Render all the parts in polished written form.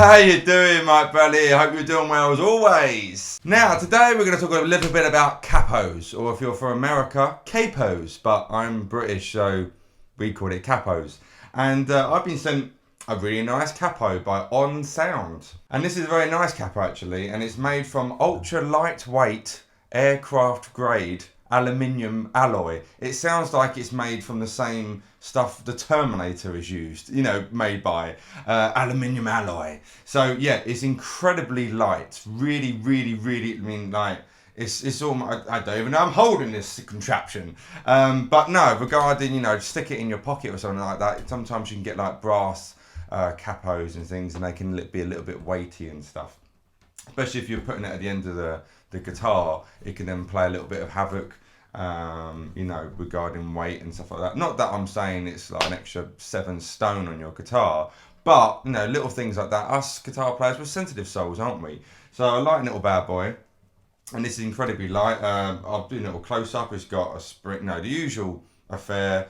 How you doing, Mike Bradley? I hope you're doing well as always. Now, today we're going to talk a little bit about capos, or if you're from America, capos. But I'm British, so we call it capos. And I've been sent a really nice capo by OnnSound. And this is a very nice capo, actually. And it's made from ultra lightweight, aircraft grade aluminium alloy. It sounds like it's made from the same stuff the Terminator is used, made by aluminium alloy. So yeah, it's incredibly light, really, I mean, like, it's almost, I don't even know I'm holding this contraption. But no, regarding, stick it in your pocket or something like that, sometimes you can get like brass capos and things, and they can be a little bit weighty and stuff. Especially if you're putting it at the end of the guitar, it can then play a little bit of havoc, regarding weight and stuff like that. Not that I'm saying it's like an extra 7 stone on your guitar, but little things like that. Us guitar players, we're sensitive souls, aren't we? So I like a little bad boy, and this is incredibly light. I'll do a little close up. It's got a spring, the usual affair,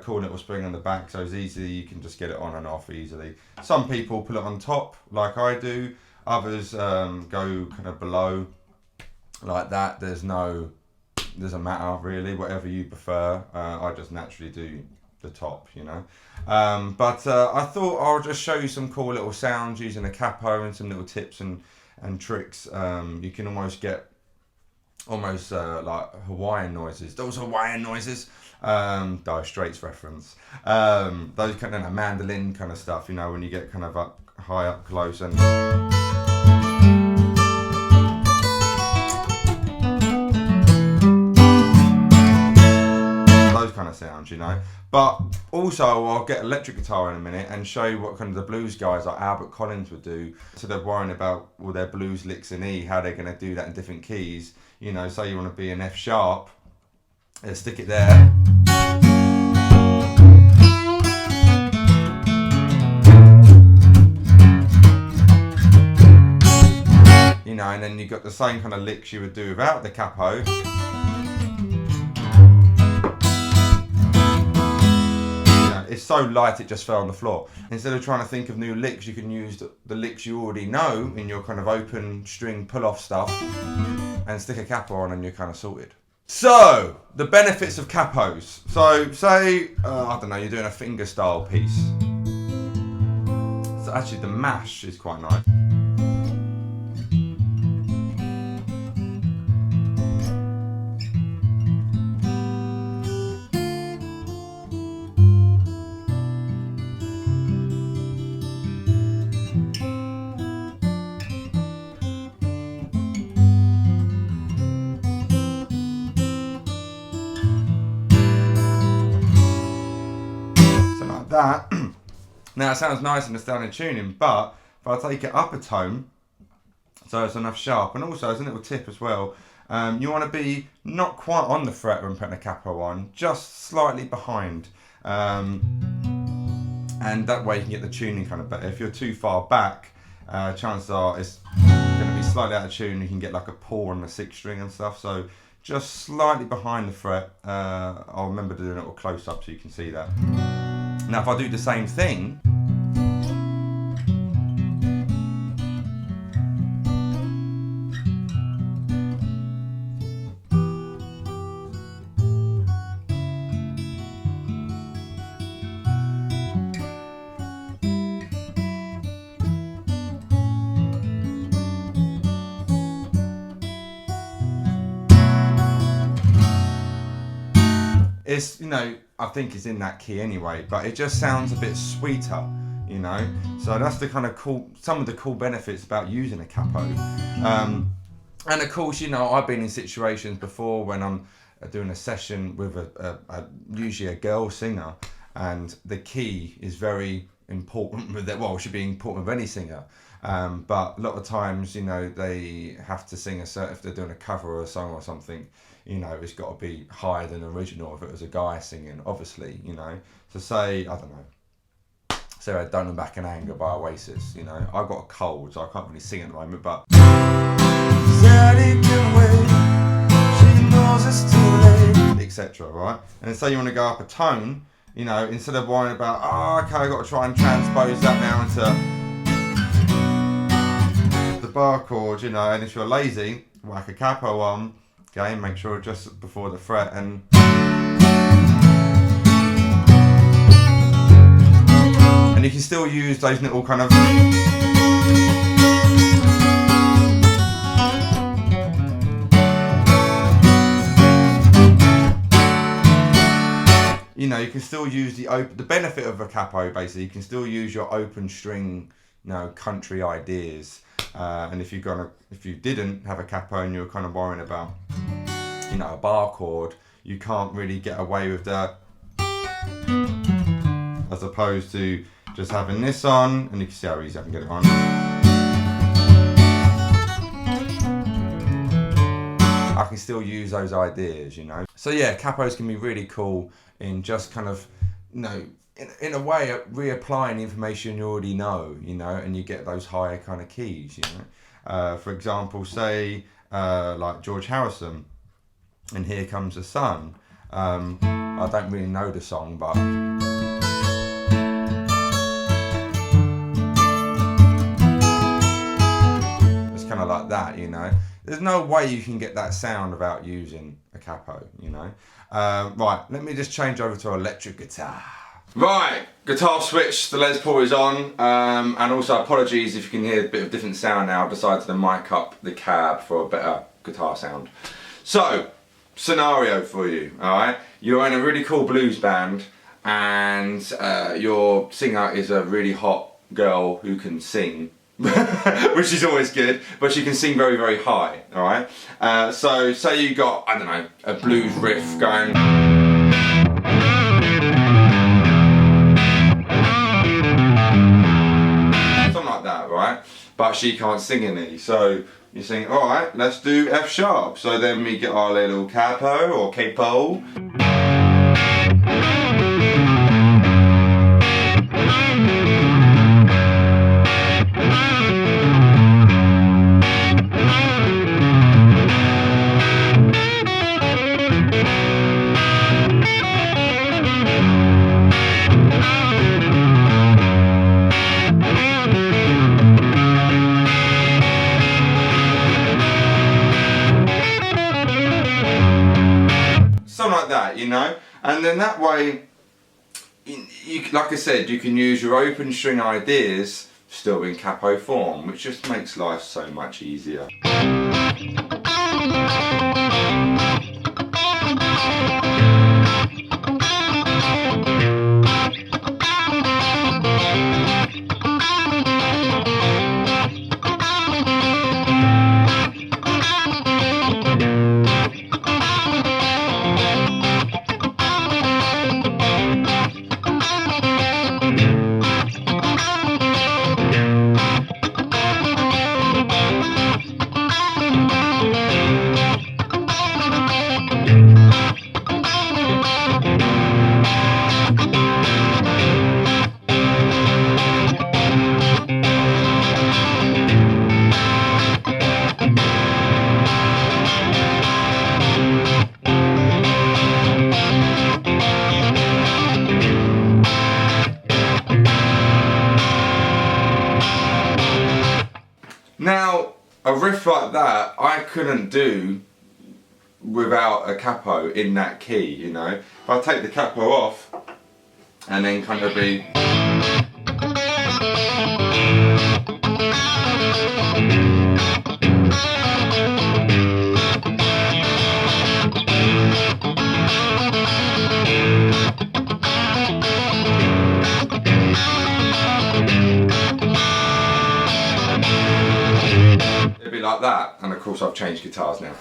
cool little spring on the back, so it's easy, you can just get it on and off easily. Some people put it on top like I do, others go kind of below like that. Doesn't matter really, whatever you prefer. I just naturally do the top, but I thought I'll just show you some cool little sounds using a capo and some little tips and tricks. You can almost get like Hawaiian noises. Those Hawaiian noises, Dire Straits reference. Those kind of mandolin kind of stuff, when you get kind of high up close and those kind of sounds, But also I'll get electric guitar in a minute and show you what kind of the blues guys like Albert Collins would do. So they're worrying about all their blues licks in E, how they're going to do that in different keys. Say you want to be an F sharp, stick it there. And then you've got the same kind of licks you would do without the capo. It's so light it just fell on the floor. Instead of trying to think of new licks, you can use the licks you already know in your kind of open string pull-off stuff and stick a capo on and you're kind of sorted. So, the benefits of capos. So, say, I don't know, you're doing a fingerstyle piece. So actually the mash is quite nice. That. Now it sounds nice in the standard tuning, but if I take it up a tone, so it's enough sharp, and also as a little tip as well, you want to be not quite on the fret when putting a capo on, just slightly behind, and that way you can get the tuning kind of better. If you're too far back, chances are it's going to be slightly out of tune. You can get like a pull on the 6th string and stuff, so just slightly behind the fret. I'll remember doing a little close up so you can see that. Now if I do the same thing, it's, I think it's in that key anyway, but it just sounds a bit sweeter, So that's the kind of some of the cool benefits about using a capo. And of course, I've been in situations before when I'm doing a session with usually a girl singer, and the key is very important with that. Well, it should be important with any singer. But a lot of times, they have to sing if they're doing a cover of a song or something, it's got to be higher than the original if it was a guy singing, obviously, So say, I don't know, say I Don't Look Back in Anger by Oasis, I've got a cold, so I can't really sing at the moment, but etc, right? And say you want to go up a tone, instead of worrying about, okay, I've got to try and transpose that now into bar chord, you know, and if you're lazy, whack a capo on, okay, make sure just before the fret, and you can still use those little kind of, you know, you can still use the benefit of a capo. Basically, you can still use your open string, you know, country ideas. And if you didn't have a capo and you were kind of worrying about, you know, a bar chord, you can't really get away with that, as opposed to just having this on, and you can see how easy I can get it on. I can still use those ideas, you know. So yeah, capos can be really cool in just kind of, you know, in a way, reapplying information you already know, you know, and you get those higher kind of keys, you know. For example, say like George Harrison, and Here Comes the Sun. I don't really know the song, but it's kind of like that, you know. There's no way you can get that sound without using a capo, you know. Right, let me just change over to electric guitar. Right, guitar switch, the Les Paul is on, and also apologies if you can hear a bit of different sound now. I've decided to mic up the cab for a better guitar sound. So, scenario for you, alright? You're in a really cool blues band, and your singer is a really hot girl who can sing, which is always good, but she can sing very, very high, alright? So, say you got, I don't know, a blues riff going, right? But she can't sing any, so you sing, alright, let's do F sharp. So then we get our little capo or capo. Like that, you know, and then that way, you like I said, you can use your open string ideas still in capo form, which just makes life so much easier. Now, a riff like that, I couldn't do without a capo in that key, you know. If I take the capo off, and then kind of be... like that, and of course I've changed guitars now,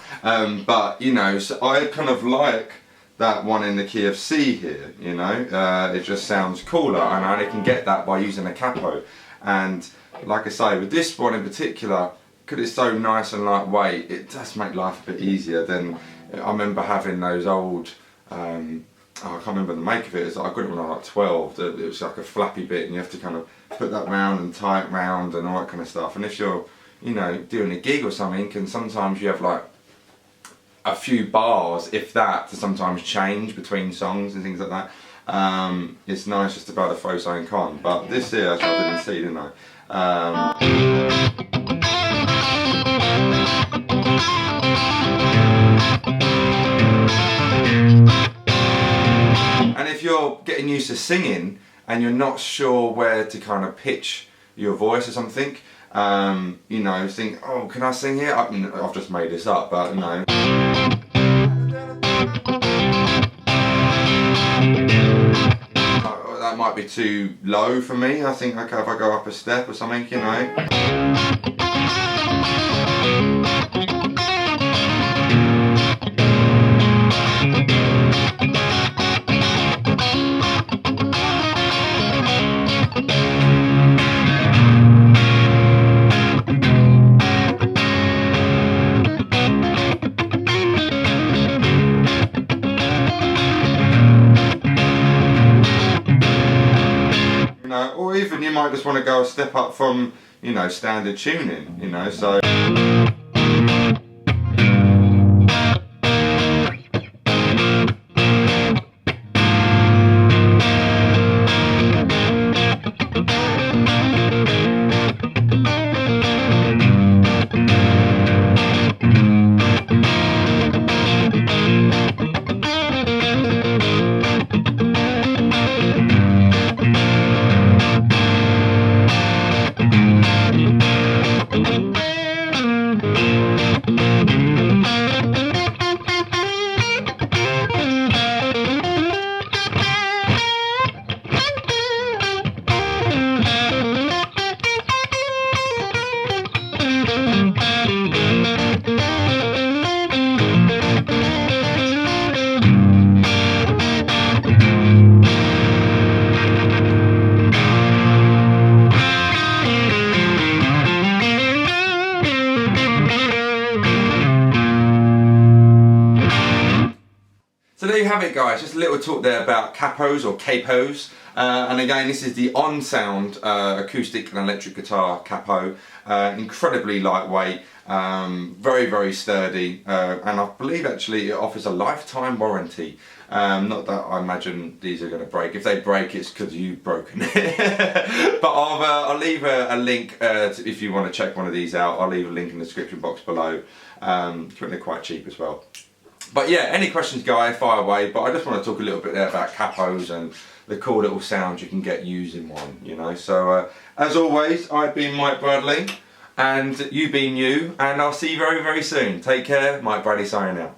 but you know, so I kind of like that one in the key of C here, you know. It just sounds cooler, and I only can get that by using a capo. And like I say, with this one in particular, because it's so nice and lightweight, it does make life a bit easier. Than I remember having those old, I can't remember the make of it. I got it when I was like 12. It was like a flappy bit, and you have to kind of put that round and tie it round and all that kind of stuff. And if you're, you know, doing a gig or something, and sometimes you have like a few bars, if that, to sometimes change between songs and things like that. It's nice just to be able to throw something on. But this here, I didn't see, didn't I? you're getting used to singing and you're not sure where to kind of pitch your voice or something, you know, think, oh, can I sing here? I mean, I've just made this up, but you know. That might be too low for me. I think, okay, if I go up a step or something, you know. You know, or even you might just want to go a step up from, you know, standard tuning, you know, so. So there you have it, guys, just a little talk there about capos or capos, and again, this is the OnnSound acoustic and electric guitar capo, incredibly lightweight, very sturdy, and I believe actually it offers a lifetime warranty. Not that I imagine these are going to break. If they break, it's because you've broken it. But I'll leave a link if you want to check one of these out. I'll leave a link in the description box below. They're quite cheap as well. But yeah, any questions, guys, fire away. But I just want to talk a little bit there about capos and the cool little sounds you can get using one, you know. So as always, I've been Mike Bradley, and you've been you, and I'll see you very soon. Take care, Mike Bradley signing out.